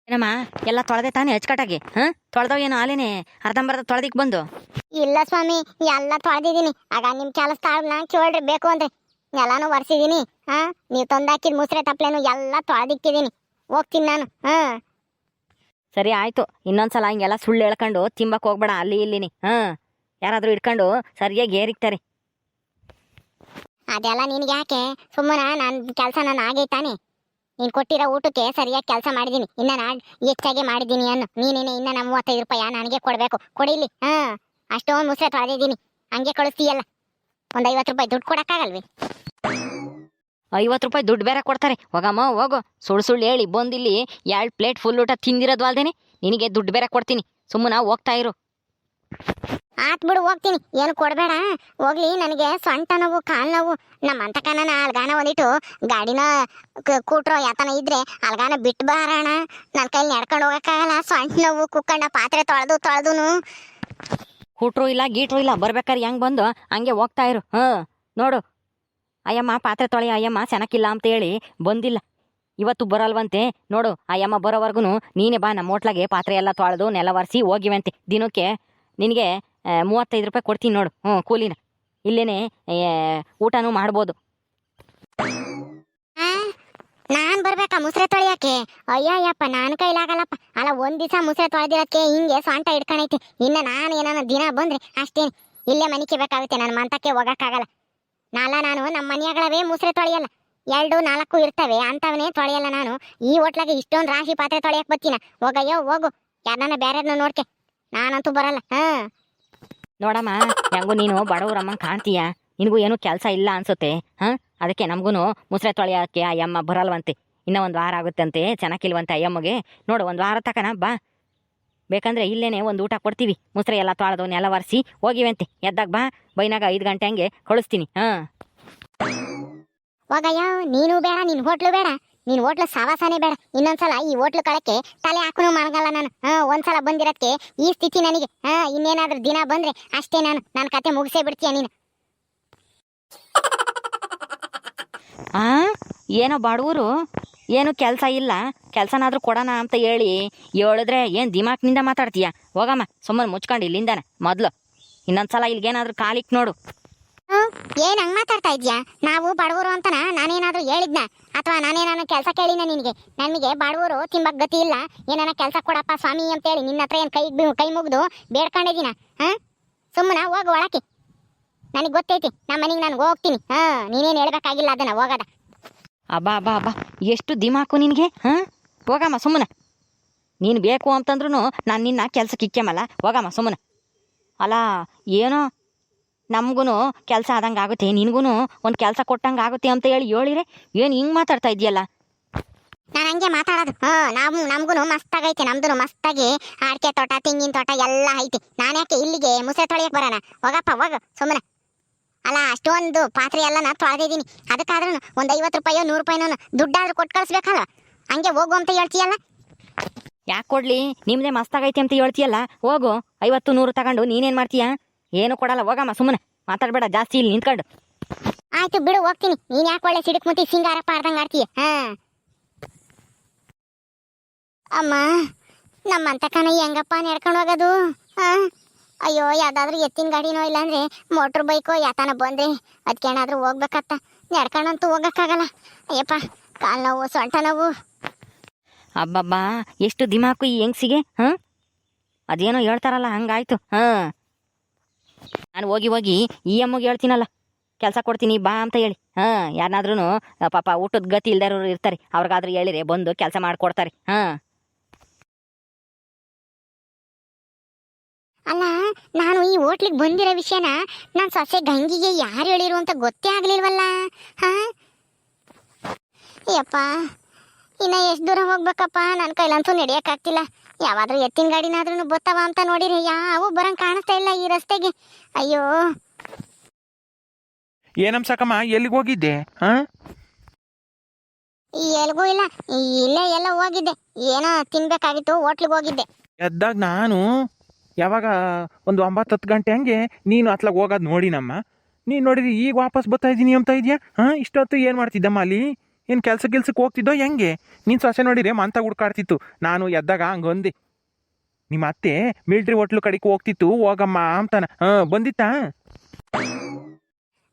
ಏನಮ್ಮ ಎಲ್ಲ ತೊಳೆದೆ ತಾನೇ ಅಚ್ಚುಕಟ್ಟಾಗಿ ತೊಳೆದವ ಏನು ಆಲೇನೆ ಅರ್ಧಂಬರ್ಧ ತೊಳೆದಿಕ್ ಬಂದು. ಇಲ್ಲ ಸ್ವಾಮಿ, ಎಲ್ಲ ತೊಳೆದಿದ್ದೀನಿ. ಆಗ ನಿಮ್ ಕೆಲಸದವ್ರನ್ನ ಕೇಳ್ರಿ ಬೇಕು ಅಂದ್ರೆ ಎಲ್ಲಾನು ಒರೆಸಿದೀನಿ. ನೀವು ತಂದಾಕಿದ ಮುಸ್ರೆ ತಪ್ಲೇನು ಎಲ್ಲ ತೊಳೆದಿಕ್ಕಿದೀನಿ. ಹೋಗ್ತೀನಿ ನಾನು. ಸರಿ ಆಯ್ತು, ಇನ್ನೊಂದ್ಸಲ ಹಿಂಗೆಲ್ಲ ಸುಳ್ಳು ಹೇಳ್ಕೊಂಡು ತಿಂಬಕ್ ಹೋಗ್ಬೇಡ ಅಲ್ಲಿ ಇಲ್ಲಿನಿ. ಯಾರಾದ್ರೂ ಇಟ್ಕೊಂಡು ಸರಿಯಾಗಿ ಏರಿಕ್ತಾರೆ. ಅದೆಲ್ಲ ನಿನ್ಗೆ ಯಾಕೆ? ಸುಮ್ಮನೆ ನನ್ನ ಕೆಲಸ ನಾನು ಆಗೈತಾನೆ. ನೀನು ಕೊಟ್ಟಿರೋ ಊಟಕ್ಕೆ ಸರಿಯಾಗಿ ಕೆಲಸ ಮಾಡಿದ್ದೀನಿ. ಇನ್ನ ನಾನು ಹೆಚ್ಚಾಗಿ ಮಾಡಿದ್ದೀನಿ ಅನ್ನು. ನೀನೇನೆ ಇನ್ನ ನಮ್ಮ 35 ರೂಪಾಯಿ ನನಗೆ ಕೊಡಬೇಕು. ಕೊಡಿಲಿ. ಅಷ್ಟೊಂದು ಮುಸ್ರೆ ತೊಳೆದಿದ್ದೀನಿ, ಹಂಗೆ ಕಳಿಸ್ತೀಯಲ್ಲ. ಒಂದು 50 ರೂಪಾಯಿ ದುಡ್ಡು ಕೊಡಕ್ಕಾಗಲ್ವಿ? 50 ರೂಪಾಯಿ ದುಡ್ಡು ಬೇರೆ ಕೊಡ್ತಾರೆ. ಹೋಗಮ್ಮ ಹೋಗು, ಸುಳ್ಳು ಸುಳ್ಳು ಹೇಳಿ ಬಂದಿಲ್ಲಿ 2 ಪ್ಲೇಟ್ ಫುಲ್ ಊಟ ತಿಂದಿರೋದು ಅಲ್ದೇನೆ ನಿನಗೆ ದುಡ್ಡು ಬೇರೆ ಕೊಡ್ತೀನಿ. ಸುಮ್ಮನೆ ಹೋಗ್ತಾ ಇರು. ಆತ್ ಬಿಡು, ಹೋಗ್ತೀನಿ. ಏನು ಕೊಡಬೇಡ. ಹೋಗ್ಲಿ. ನನಗೆ ಸೊಂಟ ನೋವು, ಕಾಲು ನೋವು. ನಮ್ಮ ಅಂತಕನ ಅಲ್ಗಾನ ಒಂದಿಟ್ಟು ಗಾಡಿನ ಕೂಟ್ರೋ ಯಾತನ ಇದ್ರೆ ಅಲ್ಗಾನ ಬಿಟ್ಟು ಬಾರಣ. ನನ್ನ ಕೈಲಿ ನಡ್ಕೊಂಡು ಹೋಗಕ್ಕಾಗಲ್ಲ. ಸೊಂಟ ನೋವು, ಕುಕ್ಕಂಡ ಪಾತ್ರೆ ತೊಳೆದುನು. ಕೂಟ್ರು ಇಲ್ಲ ಗೀಟ್ರು ಇಲ್ಲ, ಬರ್ಬೇಕಾದ್ರೆ ಹೆಂಗ್ ಬಂದು ಹಂಗೆ ಹೋಗ್ತಾ ಇರು. ನೋಡು, ಅಯ್ಯಮ್ಮ ಪಾತ್ರೆ ತೊಳೆ ಅಯ್ಯಮ್ಮ ಚೆನ್ನಾಗಿಲ್ಲ ಅಂತ ಹೇಳಿ ಬಂದಿಲ್ಲ. ಇವತ್ತು ಬರಲ್ವಂತೆ. ನೋಡು, ಅಯ್ಯಮ್ಮ ಬರೋವರೆಗೂ ನೀನೇ ಬಾ ನಮ್ಮ ಹೋಟ್ಲಾಗೆ ಪಾತ್ರೆ ಎಲ್ಲ ತೊಳೆದು ನೆಲ ಒರೆಸಿ ಹೋಗಿವಂತೆ. ದಿನಕ್ಕೆ ನಿನಗೆ 35 ರೂಪಾಯಿ ಕೊಡ್ತೀನಿ ನೋಡು. ಕೂಲಿನ ಇಲ್ಲೇನೆ ಊಟನೂ ಮಾಡ್ಬೋದು. ನಾನ್ ಬರ್ಬೇಕಾ ಮುಸ್ರೆ ತೊಳೆಯಕ್ಕೆ? ಅಯ್ಯಯ್ಯಪ್ಪ, ನಾನು ಕೈಲಾಗಲ್ಲಪ್ಪ. ಅಲ್ಲ, ಒಂದ್ ದಿವಸ ಮುಸ್ರೆ ತೊಳೆದಿರಕ್ಕೆ ಹಿಂಗೆ ಸೊಂಟ ಹಿಡ್ಕೊಂಡೈತಿ. ಇನ್ನ ನಾನು ಏನಾನ ದಿನ ಬಂದ್ರೆ ಅಷ್ಟೇನೆ, ಇಲ್ಲೇ ಮನಿಕೆ ಬೇಕಾಗುತ್ತೆ. ನನ್ನ ಮಂತಕ್ಕೆ ಹೋಗಕ್ಕಾಗಲ್ಲ. ನಾನು ನಮ್ಮ ಮನೆಯಾಗಳವೇ ಮುಸ್ರೆ ತೊಳೆಯಲ್ಲ. 2, 4 ಇರ್ತವೆ, ಅಂತವನೇ ತೊಳೆಯಲ್ಲ ನಾನು. ಈ ಹೋಟ್ಲಾಗೆ ಇಷ್ಟೊಂದು ರಾಶಿ ಪಾತ್ರೆ ತೊಳೆಯಕ್ ಬರ್ತೀನ? ಹೋಗಯ್ಯೋ ಹೋಗು, ಯಾರನ್ನ ಬೇರೆಯವ್ರನ್ನ ನೋಡ್ಕೆ. ನಾನಂತೂ ಬರಲ್ಲ. ನೋಡಮ್ಮ, ಹೆಂಗು ನೀನು ಬಡವ್ರಮ್ಮಂಗೆ ಕಾಣ್ತೀಯ. ನಿನಗೂ ಏನು ಕೆಲಸ ಇಲ್ಲ ಅನ್ಸುತ್ತೆ. ಅದಕ್ಕೆ ನಮಗೂ ಮುಸ್ರೆ ತೊಳೆಯೋಕ್ಕೆ ಅಯ್ಯಮ್ಮ ಬರಲ್ವಂತೆ. ಇನ್ನೂ 1 ವಾರ ಆಗುತ್ತಂತೆ. ಚೆನ್ನಾಗಿಲ್ವಂತೆ ಅಯ್ಯಮ್ಮಗೆ. ನೋಡು, 1 ವಾರ ತಕನ ಬಾ. ಬೇಕಂದ್ರೆ ಇಲ್ಲೇನೆ ಒಂದು ಊಟ ಕೊಡ್ತೀವಿ. ಮುಸ್ರೆ ಎಲ್ಲ ತೊಳೆದು ನೆಲ ಒರೆಸಿ ಹೋಗಿವಂತೆ. ಎದ್ದಾಗ ಬಾ, ಬೈನಾಗ 5 ಗಂಟೆ ಹಂಗೆ ಕಳಿಸ್ತೀನಿ. ಹೋಗಯ್ಯೋ, ನೀನು ಬೇಡ, ನಿನ್ ಹೋಟ್ಲು ಬೇಡ, ನಿನ್ ಹೋಟ್ಲು ಸಾವಾಸನೇ ಬೇಡ. ಇನ್ನೊಂದ್ಸಲ ಈ ಹೋಟ್ಲು ಕಳಕ್ಕೆ ತಲೆ ಹಾಕುನು ಮಾಡಗಲ್ಲ ನಾನು. ಒಂದ್ಸಲ ಬಂದಿರಕ್ಕೆ ಈ ಸ್ಥಿತಿ ನನಗೆ. ಇನ್ನೇನಾದ್ರೂ ದಿನ ಬಂದ್ರೆ ಅಷ್ಟೇ, ನನ್ನ ಕತೆ ಮುಗಿಸೇ ಬಿಡ್ತೀಯ ನೀನು. ಏನೋ ಬಡವರು, ಏನು ಕೆಲಸ ಇಲ್ಲ, ಕೆಲಸನಾದ್ರೂ ಕೊಡೋಣ ಅಂತ ಹೇಳಿದ್ರೆ ಏನು ದಿಮಾಕ್ನಿಂದ ಮಾತಾಡ್ತೀಯ? ಹೋಗಮ್ಮ, ಸುಮ್ಮನೆ ಮುಚ್ಕೊಂಡು ಇಲ್ಲಿಂದಾನೆ ಮೊದಲು. ಇನ್ನೊಂದ್ಸಲ ಇಲ್ಗೇನಾದ್ರೂ ಕಾಲಿಕ್ ನೋಡು. ಏನ್ ಹಂಗ್ ಮಾತಾಡ್ತಾ ಇದ್ಯಾ? ನಾವು ಬಡವರು ಅಂತನ ನಾನೇನಾದ್ರೂ ಹೇಳಿದ್ನ? ಅಥವಾ ನಾನೇನಾದ್ರು ಕೆಲಸ ಕೇಳಿನ ನಿನಗೆ? ನನಗೆ ಬಡವರು ತಿಂಬಕ್ ಗತಿ ಇಲ್ಲ, ಏನಾನ ಕೆಲಸ ಕೊಡಪ್ಪ ಸ್ವಾಮಿ ಅಂತೇಳಿ ನಿನ್ನ ಹತ್ರ ಏನ್ ಕೈ ಮುಗ್ದು ಬೇಡ್ಕೊಂಡಿದ್ದೀನ? ಸುಮ್ಮನ ಹೋಗು ಒಳಕ್ಕೆ. ನನಗೆ ಗೊತ್ತೈತಿ, ನಮ್ಮ ಮನೆಗೆ ನಾನು ಹೋಗ್ತೀನಿ. ನೀನೇನು ಹೇಳ್ಬೇಕಾಗಿಲ್ಲ ಅದನ್ನ, ಹೋಗದ. ಅಬ್ಬಾ ಅಬ್ಬಾ ಅಬ್ಬಾ, ಎಷ್ಟು ದಿಮಾಕು ನಿನಗೆ. ಹೋಗಮ್ಮ ಸುಮ್ಮನೆ. ನೀನು ಬೇಕು ಅಂತಂದ್ರೂ ನಾನು ನಿನ್ನ ಕೆಲ್ಸಕ್ಕೆ ಇಕ್ಕೆಮಲ್ಲ. ಹೋಗಮ್ಮ ಸುಮ್ಮನೆ. ಅಲ್ಲ, ಏನೋ ನಮಗೂ ಕೆಲಸ ಆದಂಗೆ ಆಗುತ್ತೆ, ನಿನಗೂ ಒಂದು ಕೆಲಸ ಕೊಟ್ಟಂಗೆ ಆಗುತ್ತೆ ಅಂತ ಹೇಳಿರೆ ಏನು ಹಿಂಗೆ ಮಾತಾಡ್ತಾ ಇದೆಯಲ್ಲ? ನಾನು ಹಂಗೆ ಮಾತಾಡೋದು. ನಮ್ಗೂ ಮಸ್ತಾಗೈತೆ. ನಮ್ದು ಮಸ್ತಾಗಿ ಅಡಿಕೆ ತೋಟ, ತೆಂಗಿನ ತೋಟ ಎಲ್ಲ ಐತಿ. ನಾನು ಯಾಕೆ ಇಲ್ಲಿಗೆ ಮುಸ್ರೆ ತೊಳೆಯಕ್ಕೆ ಬರೋಣ? ಹೋಗಪ್ಪ ಹೋಗು ಸುಮ್ಮನೆ. ಅಲ್ಲ, ಅಷ್ಟೊಂದು ಪಾತ್ರೆ ಎಲ್ಲ ನಾನು ತೊಳೆದಿದ್ದೀನಿ. ಅದಕ್ಕಾದ್ರೂ ಒಂದು 50 ರೂಪಾಯೋ 100 ರೂಪಾಯಿನೋ ದುಡ್ಡಾದ್ರೂ ಕೊಟ್ಟು ಕಳಿಸ್ಬೇಕಲ್ಲ. ಹಂಗೆ ಹೋಗು ಅಂತ ಹೇಳ್ತೀಯಲ್ಲ? ಯಾಕೆ ಕೊಡ್ಲಿ? ನಿಮ್ಮದೇ ಮಸ್ತಾಗೈತಿ ಅಂತ ಹೇಳ್ತೀಯಲ್ಲ, ಹೋಗು. 50, 100 ತಗೊಂಡು ನೀನೇನು ಮಾಡ್ತೀಯಾ? ಏನು ಕೊಡಲ್ಲ. ಹೋಗಮ್ಮ ಸುಮ್ಮನೆ, ಮಾತಾಡಬೇಡ ಜಾಸ್ತಿ ಇಲ್ಲಿ ನಿಂತ್ಕೊಂಡು. ಆಯ್ತು ಬಿಡು, ಹೋಗ್ತೀನಿ. ನೀನು ಯಾಕೆ ಒಳ್ಳೆ ಸಿಡುಕ್ ಮುತ್ತಿ ಸಿಂಗಾರಪ್ಪ ಆಡ್ದಂಗೆ ಆಡ್ತೀಯ? ಅಮ್ಮ, ನಮ್ಮಂತ ಕಣ ಹೆಂಗಪ್ಪ ನಡ್ಕೊಂಡು ಹೋಗೋದು? ಅಯ್ಯೋ, ಯಾವ್ದಾದ್ರೂ ಎತ್ತಿನ ಗಾಡಿನೋ ಇಲ್ಲಾಂದ್ರೆ ಮೋಟ್ರ್ ಬೈಕೋ ಯಾತನ ಬಂದ್ರೆ ಅದಕ್ಕೇನಾದ್ರೂ ಹೋಗ್ಬೇಕತ್ತ. ನಡ್ಕೊಂಡಂತೂ ಹೋಗಕ್ಕಾಗಲ್ಲ. ಅಯ್ಯಪ್ಪ, ಕಾಲು ನೋವು, ಸೊಂಟ ನೋವು. ಅಬ್ಬಬ್ಬಾ, ಎಷ್ಟು ದಿಮಾಕು ಈ ಹೆಂಗ್ಸಿಗೆ. ಅದೇನೋ ಹೇಳ್ತಾರಲ್ಲ, ಹಂಗಾಯ್ತು. ನಾನು ಹೋಗಿ ಈ ಅಮ್ಮಗೆ ಹೇಳ್ತೀನಲ್ಲ, ಕೆಲಸ ಕೊಡ್ತೀನಿ ಬಾ ಅಂತ ಹೇಳಿ. ಯಾರನ್ನಾದ್ರೂ ಪಾಪ ಊಟದ ಗತಿ ಇಲ್ದಾರು ಇರ್ತಾರೆ, ಅವ್ರಿಗಾದ್ರೂ ಹೇಳಿರೆ ಬಂದು ಕೆಲಸ ಮಾಡಿಕೊಡ್ತಾರೆ. ಅಲ್ಲ, ನಾನು ಈ ಹೋಟ್ಲಿಗೆ ಬಂದಿರೋ ವಿಷಯನ ನಾನು ಸೊಸೆ ಗಂಗಿಗೆ ಯಾರು ಹೇಳಿರು ಅಂತ ಗೊತ್ತೇ ಆಗ್ಲಿಲ್ವಲ್ಲ. ಯಪ್ಪ, ಇನ್ನ ಎಷ್ಟು ದೂರ ಹೋಗ್ಬೇಕಪ್ಪ? ನನ್ನ ಕೈಲಂತೂ ನಡೆಯಕ್ಕಾಗ್ತಿಲ್ಲ. ಯಾವಾದ್ರೂ ಎತ್ತಿನ ಗಾಡಿನಾದ್ರೂ ಬತ್ತಾವ ಅಂತ ನೋಡಿರಿ, ಯಾವು ಬರಂಗ್ ಕಾಣಿಸ್ತಾ ಇಲ್ಲ ಈ ರಸ್ತೆಗೆ. ಅಯ್ಯೋ, ಏನಮ್ ಸಾಕಮ್ಮ, ಎಲ್ಲಿಗೆ ಹೋಗಿದ್ದೆ? ಎಲ್ಗೂ ಇಲ್ಲ, ಇಲ್ಲೇ ಎಲ್ಲ ಹೋಗಿದ್ದೆ. ಏನೋ ತಿನ್ಬೇಕಾಗಿತ್ತು, ಹೋಟ್ಲಿಗೆ ಹೋಗಿದ್ದೆ. ಎದ್ದಾಗ ನಾನು ಯಾವಾಗ ಒಂದು 9-10 ಗಂಟೆ ಹಂಗೆ ನೀನು ಅತ್ಲಾಗ ಹೋಗೋದು ನೋಡಿನಮ್ಮ. ನೀನು ನೋಡಿದ್ರಿ ಈಗ ವಾಪಸ್ ಬರ್ತಾ ಇದ್ದೀನಿ ಅಂತ ಇದೆಯಾ? ಇಷ್ಟೊತ್ತು ಏನು ಮಾಡ್ತಿದ್ದಮ್ಮ ಅಲ್ಲಿ? ಏನು ಕೆಲ್ಸಕ್ಕೆ ಹೋಗ್ತಿದ್ದೋ ಹೆಂಗೆ? ನಿನ್ನ ಸೊಸೆ ನೋಡಿರೆ ಮಂತ ಹುಡ್ಕಾಡ್ತಿತ್ತು. ನಾನು ಎದ್ದಾಗ ಹಂಗೊಂದೆ ನಿಮ್ಮ ಅತ್ತೆ ಮಿಲ್ಟ್ರಿ ಹೋಟ್ಲು ಕಡೆಗೆ ಹೋಗ್ತಿತ್ತು ಹೋಗಮ್ಮ ಅಂತಾನ. ಬಂದಿತ್ತಾ?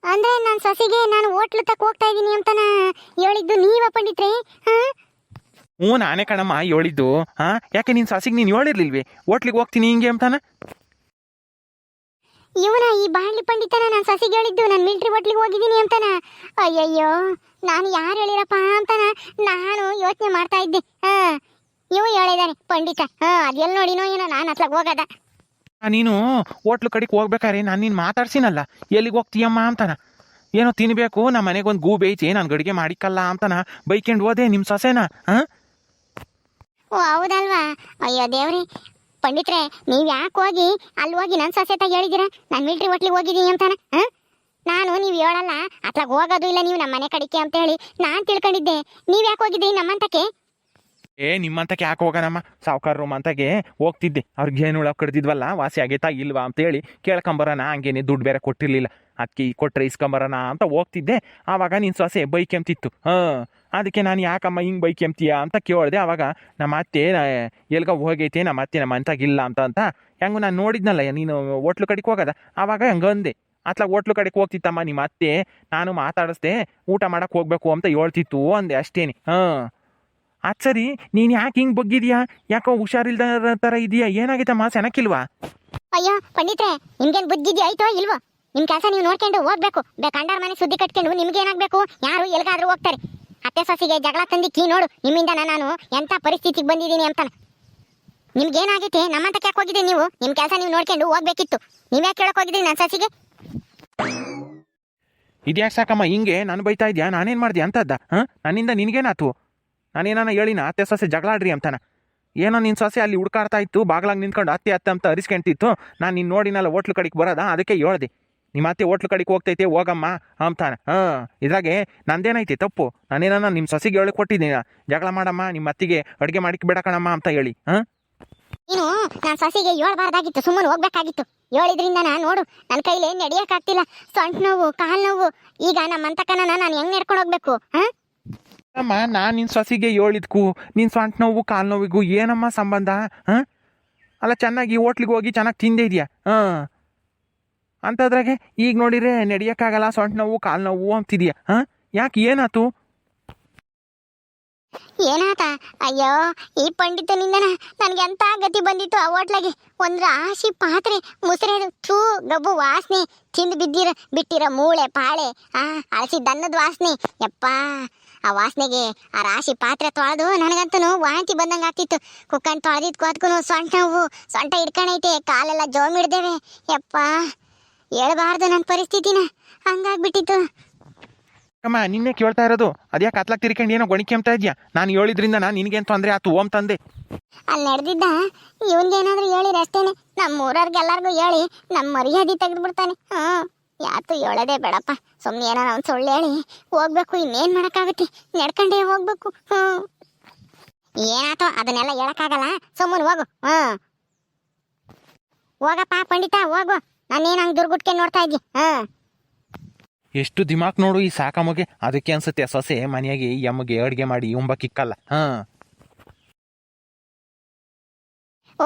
ಅಂದ್ರೆ ನನ್ನ ಸೊಸಿಗೆ ನಾನು ಹೋಟ್ಲು ತಕ್ಕ ಹೋಗ್ತಾ ಇದ್ದೀನಿ ಅಂತಾನ ಹೇಳಿದ್ದು ನೀವ ಪಂಡಿತ್ರೆ? ಹ್ಞೂ ನಾನೇ ಕಣಮ್ಮ ಹೇಳಿದ್ದು. ಯಾಕೆ ನಿನ್ನ ಸೊಸೆಗೆ ನೀನು ಹೇಳಿರ್ಲಿಲ್ವೇ ಹೋಟ್ಲಿಗೆ ಹೋಗ್ತೀನಿ ಹಿಂಗೆ ಅಂತಾನ? ಇವನ ಈ ಬಾಣ್ಲಿ ಪಂಡಿತನ ನನ್ನ ಸೊಸಿಗೆ ಹೇಳಿದ್ದು ನಾನು ಮಿಲ್ಟ್ರಿ ಹೋಟ್ಲಿಗೆ ಹೋಗಿದ್ದೀನಿ ಅಂತಾನ. ಅಯ್ಯಯ್ಯೋ, ನಾನು ಯಾರು ಹೇಳಿರಪ್ಪ ಅಂತಾನ ನಾನು ಯೋಚನೆ ಮಾಡ್ತಾ ಇದ್ದೆ. ಇವು ಹೇಳಿದಾನೆ ಪಂಡಿತ. ಅದೆಲ್ಲ ನೋಡಿನೋ ಏನೋ ನಾನು ಅತ್ಲಾಗ ಹೋಗದ. ನೀನು ಹೋಟ್ಲು ಕಡೆಗೆ ಹೋಗ್ಬೇಕಾರೆ ನಾನು ನೀನು ಮಾತಾಡ್ಸಿನಲ್ಲ ಎಲ್ಲಿಗೆ ಹೋಗ್ತೀಯಮ್ಮ ಅಂತಾನ. ಏನೋ ತಿನ್ಬೇಕು, ನಮ್ಮ ಮನೆಗೊಂದು ಗೂಬೆ ಐತಿ, ನಾನು ಗಡಿಗೆ ಮಾಡಿಕಲ್ಲ ಅಂತಾನ ಬೈಕೊಂಡು ಹೋದೆ ನಿಮ್ಮ ಸೊಸೆನ. ಓ ಹೌದಲ್ವಾ? ಅಯ್ಯೋ ದೇವ್ರಿ ಪಂಡಿತ್ರೆ, ನೀವು ಯಾಕೆ ಹೋಗಿ ಅಲ್ಲಿ ಹೋಗಿ ನನ್ನ ಸೊಸೆ ತಾಗ ಹೇಳಿದ್ದೀರಾ ನಾನು ಮಿಲ್ಟ್ರಿ ಹೋಟ್ಲಿಗೆ ಹೋಗಿದ್ದೀನಿ ಅಂತಾನ? ನಾನು ನೀವು ಹೇಳಲ್ಲ ಅತ್ಲಾಗ ಹೋಗೋದು ಇಲ್ಲ ನೀವು ನಮ್ಮ ಮನೆ ಕಡಿಕೆ ಅಂತ ಹೇಳಿ ನಾನು ತಿಳ್ಕೊಂಡಿದ್ದೆ. ನೀವು ಯಾಕೆ ಹೋಗಿದ್ದೀರಿ ನಮ್ಮಂತಕ್ಕೆ? ನಿಮ್ಮಂತಕ್ಕೆ ಯಾಕೆ ಹೋಗೋಣಮ್ಮ, ಸಾವುಕಾರರು ಮಂತಗೆ ಹೋಗ್ತಿದ್ದೆ. ಅವ್ರಿಗೆ ಏನು ಉಳ ಕಡ್ದಿದ್ವಲ್ಲ, ವಾಸಿ ಆಗೈತಾ ಇಲ್ವಾ ಅಂತೇಳಿ ಕೇಳ್ಕೊಂಬರೋಣ. ಹಂಗೇನೆ ದುಡ್ಡು ಬೇರೆ ಕೊಟ್ಟಿರಲಿಲ್ಲ, ಅದಕ್ಕೆ ಕೊಟ್ಟರೆ ಇಸ್ಕೊಂಬರೋಣ ಅಂತ ಹೋಗ್ತಿದ್ದೆ. ಆವಾಗ ನಿನ್ನ ಸೊಸೆ ಬೈಕೆಂತಿತ್ತು. ಅದಕ್ಕೆ ನಾನು ಯಾಕಮ್ಮ ಹಿಂಗೆ ಬೈಕೆಂತೀಯ ಅಂತ ಕೇಳಿದೆ. ಆವಾಗ ನಮ್ಮ ಅತ್ತೆ ಎಲ್ಗ ಹೋಗೈತೆ, ನಮ್ಮ ಅತ್ತೆ ನಮ್ಮ ಅಂತಾಗಿಲ್ಲ ಅಂತ ಹೆಂಗು ನಾನು ನೋಡಿದ್ನಲ್ಲ ನೀನು ಹೋಟ್ಲು ಕಡೆಗೆ ಹೋಗೋದ. ಆವಾಗ ಹಂಗಂದೆ ಅತ್ಲಾಗ ಹೋಟ್ಲು ಕಡೆಗೆ ಹೋಗ್ತಿತ್ತಮ್ಮ ನಿಮ್ಮ ಅತ್ತೆ, ನಾನು ಮಾತಾಡಿಸ್ದೆ ಊಟ ಮಾಡಕ್ಕೆ ಹೋಗ್ಬೇಕು ಅಂತ ಹೇಳ್ತಿತ್ತು ಅಂದೆ ಅಷ್ಟೇನೆ. ಅದು ಸರಿ, ನೀನು ಯಾಕೆ ಹಿಂಗೆ ಬಗ್ಗಿದ್ಯಾ? ಯಾಕೋ ಹುಷಾರಿಲ್ದ ಥರ ಇದೆಯಾ? ಏನಾಗಿತ್ತಮ್ಮ, ಸೆನಕ್ಕಿಲ್ವಾ? ಅಯ್ಯೋ ಪಂಡಿತ್ರೆ, ನಿಮ್ಗೇನು ಬುದ್ಧಿದ್ಯಾ ಆಯ್ತೋ ಇಲ್ವೋ? ನಿಮ್ಮ ಕೆಲಸ ನೀವು ನೋಡ್ಕೊಂಡು ಹೋಗ್ಬೇಕು. ಬೇಕಂಡಾರ ಮನೆ ಸುದ್ದಿ ಕಟ್ಕೊಂಡು ನಿಮ್ಗೆ ಏನಾಗಬೇಕು? ಯಾರು ಎಲ್ಗಾದ್ರೂ ಹೋಗ್ತಾರೆ. ಅತ್ತೆ ಸೊಸಿಗೆ ಜಗಳ ತಂದಿಕ್ಕಿ ನೋಡು, ನಿಮ್ಮಿಂದ ನಾನು ಎಂಥ ಪರಿಸ್ಥಿತಿಗೆ ಬಂದಿದ್ದೀನಿ ಅಂತಾನೆ. ನಿಮ್ಗೇನಾಗೈತೆ? ನಮ್ಮಂತಕ್ಕೆ ಯಾಕೆ ಹೋಗಿದ್ದೀರಿ ನೀವು? ನಿಮ್ಮ ಕೆಲಸ ನೀವು ನೋಡ್ಕೊಂಡು ಹೋಗ್ಬೇಕಿತ್ತು. ನೀವ್ಯಾಕೆ ಕೇಳಕ್ ಹೋಗಿದ್ದೀರಿ ನನ್ನ ಸೊಸಿಗೆ? ಇದ್ಯಾಕೆ ಸಾಕಮ್ಮ ಹಿಂಗೆ ನಾನು ಬೈತಾ ಇದೆಯಾ? ನಾನೇನು ಮಾಡಿದೆ ಅಂತದ್ದ? ನನ್ನಿಂದ ನಿನಗೇನಾತು? ನಾನೇನ ಹೇಳಿನ ಅತ್ತೆ ಸೊಸೆ ಜಗಳಾಡ್ರಿ ಅಂತಾನ? ಏನೋ ನಿನ್ನ ಸೊಸೆ ಅಲ್ಲಿ ಹುಡ್ಕಾಡ್ತಾ ಇತ್ತು, ಬಾಗ್ಲಾಗ ನಿಂತ್ಕೊಂಡು ಅತ್ತೆ ಅತ್ತೆ ಅಂತ ಅರಿಸ್ಕೊಂತಿತ್ತು. ನಾನು ನಿನ್ನ ನೋಡಿನಲ್ಲ ಹೋಟ್ಲು ಕಡೆಗೆ ಬರೋದಾ, ಅದಕ್ಕೆ ಹೇಳ್ದೆ ನಿಮ್ಮ ಅತ್ತೆ ಹೋಟ್ಲು ಕಡೆಗೆ ಹೋಗ್ತೈತೆ ಹೋಗಮ್ಮ ಅಂತಾನ. ಇದ್ರಾಗೆ ನಂದೇನೈತೆ ತಪ್ಪು? ನಾನೇನ ನಿಮ್ಮ ಸೊಸೆಗೆ ಹೇಳಿ ಕೊಟ್ಟಿದ್ದೀನಿ ಜಗಳ ಮಾಡಮ್ಮ, ನಿಮ್ಮ ಅತ್ತಿಗೆ ಅಡುಗೆ ಮಾಡಿಕ್ ಬಿಡಕಣಮ್ಮ ಅಂತ ಹೇಳಿ. ನೀನು ನನ್ನ ಸೊಸೆಗೆ ಹೇಳ್ಬಾರ್ದಾಗಿತ್ತು, ಸುಮ್ಮನೆ ಹೋಗ್ಬೇಕಾಗಿತ್ತು. ಹೇಳಿದ್ರಿಂದ ನಾನು ನೋಡು ನನ್ನ ಕೈಲಿ ನಡೆಯೋಕ್ಕಾಗ್ತಿಲ್ಲ, ಸೊಂಟ ನೋವು, ಕಾಲು ನೋವು. ಈಗ ನಮ್ಮಂತಕನ ನಾನು ಹೆಂಗ್ ನಡ್ಕೊಂಡು ಹೋಗ್ಬೇಕು? ಅಮ್ಮ, ನಾನು ನಿನ್ನ ಸೊಸೆಗೆ ಹೇಳಿದ್ಕು ನಿನ್ನ ಸೊಂಟ ನೋವು ಕಾಲು ನೋವಿಗೂ ಏನಮ್ಮ ಸಂಬಂಧ? ಅಲ್ಲ, ಚೆನ್ನಾಗಿ ಹೋಟ್ಲಿಗೆ ಹೋಗಿ ಚೆನ್ನಾಗಿ ತಿಂದೇ ಇದೆಯಾ? ಅಂಥದ್ರಾಗೆ ಈಗ ನೋಡಿದ್ರೆ ನಡೆಯೋಕ್ಕಾಗಲ್ಲ, ಸೊಂಟ ನೋವು ಕಾಲು ನೋವು ಅಂತಿದ್ಯಾ? ಯಾಕೆ, ಏನಾಯ್ತು? ಏನಾತ? ಅಯ್ಯೋ, ಈ ಪಂಡಿತನಿಂದನ ನನಗೆ ಎಂತ ಗತಿ ಬಂದಿತ್ತು. ಆ ಹೋಟ್ಲಾಗೆ ಒಂದು ರಾಶಿ ಪಾತ್ರೆ ಮುಸ್ರೆದು ಥೂ ಗಬ್ಬು ವಾಸನೆ, ತಿಂದು ಬಿಟ್ಟಿರೋ ಮೂಳೆ ಪಾಳೆ, ಅಳಸಿ ದನ್ನದ ವಾಸನೆ. ಯಪ್ಪ, ಆ ವಾಸನೆಗೆ ಆ ರಾಶಿ ಪಾತ್ರೆ ತೊಳೆದು ನನಗಂತೂ ವಾಂತಿ ಬಂದಂಗೆ ಆಗ್ತಿತ್ತು. ಕುಕ್ಕಂಡು ತೊಳೆದಿದ್ಕು ಅದಕ್ಕೂ ಸೊಂಟ ಹಿಡ್ಕೊಂಡೈತೆ, ಕಾಲೆಲ್ಲ ಜೋಮ್ ಹಿಡ್ದೇವೆ. ಯಪ್ಪ, ಹೇಳ್ಬಾರ್ದು ನನ್ನ ಪರಿಸ್ಥಿತಿನ, ಹಂಗಾಗ್ಬಿಟ್ಟಿತ್ತು. ಅಮ್ಮ, ನಿನ್ನೆ ಕೇಳ್ತಾ ಇರೋದು ಅದ್ಯಾಕೆ ಅತ್ಲಾಗ ತಿರ್ಕೊಂಡು ಏನೋ ಗೊಣಿಕೆ ಅಂತ ಇದೆಯಾ? ನಾನು ಹೇಳಿದ್ರಿಂದ ನಾನು ನಿನಗೇನು ತೊಂದರೆ ಆತು ಓಂ ತಂದೆ? ಅಲ್ಲಿ ನಡೆದಿದ್ದ ಇವನ್ಗೇನಾದ್ರೂ ಹೇಳಿರಿ ಅಷ್ಟೇನೆ, ನಮ್ಮೂರವ್ರಿಗೆಲ್ಲರಿಗೂ ಹೇಳಿ ನಮ್ಮ ಮರ್ಯಾದೆ ತೆಗೆದುಬಿಡ್ತಾನೆ. ಯಾತು ಹೇಳೋದೇ ಬೇಡಪ್ಪ, ಸುಮ್ಮನೆ ಏನೋ ಒಂದು ಸುಳ್ಳು ಹೇಳಿ ಹೋಗ್ಬೇಕು. ಇನ್ನೇನು ಮಾಡೋಕ್ಕಾಗುತ್ತೆ, ನಡ್ಕೊಂಡೇ ಹೋಗ್ಬೇಕು. ಏನಾಯ್ತೋ ಅದನ್ನೆಲ್ಲ ಹೇಳಕ್ಕಾಗಲ್ಲ, ಸುಮ್ಮನೆ ಹೋಗು. ಹೋಗಪ್ಪ ಪಂಡಿತ, ಹೋಗು. ನಾನೇನು ಹಂಗೆ ದುರ್ಗುಟ್ಕೆ ನೋಡ್ತಾ ಇದ್ದಿ? ಎಷ್ಟು ದಿಮಾಕ್ ನೋಡು ಈ ಸಾಕಮ್ಮಗೆ. ಅದಕ್ಕೆ ಅನ್ಸುತ್ತೆ ಸೊಸೆ ಮನೆಯಾಗಿ ಎಮ್ಮಗೆ ಅಡುಗೆ ಮಾಡಿ ಉಂಬಕ್ಕಿಕ್ಕಲ್ಲ.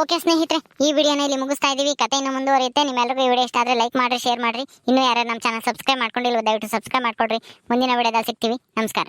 ಓಕೆ ಸ್ನೇಹಿತರೆ, ಈ ವಿಡಿಯೋನ ಇಲ್ಲಿ ಮುಗಿಸ್ತಾ ಇದ್ದೀವಿ. ಕಥೆ ಇನ್ನು ಮುಂದುವರಿಯುತ್ತೆ. ನಿಮ್ಮೆಲ್ಲರಿಗೂ ಈ ವಿಡಿಯೋ ಇಷ್ಟ ಆದರೆ ಲೈಕ್ ಮಾಡಿರಿ, ಶೇರ್ ಮಾಡಿರಿ. ಇನ್ನೂ ಯಾರು ನಮ್ಮ ಚಾನಲ್ ಸಬ್ಸ್ಕ್ರೈಬ್ ಮಾಡ್ಕೊಂಡಿಲ್ವೋ ದಯವಿಟ್ಟು ಸಬ್ಸ್ಕ್ರೈಬ್ ಮಾಡ್ಕೊಡ್ರಿ. ಮುಂದಿನ ವಿಡಿಯೋದಲ್ಲಿ ಸಿಗ್ತೀವಿ. ನಮಸ್ಕಾರ.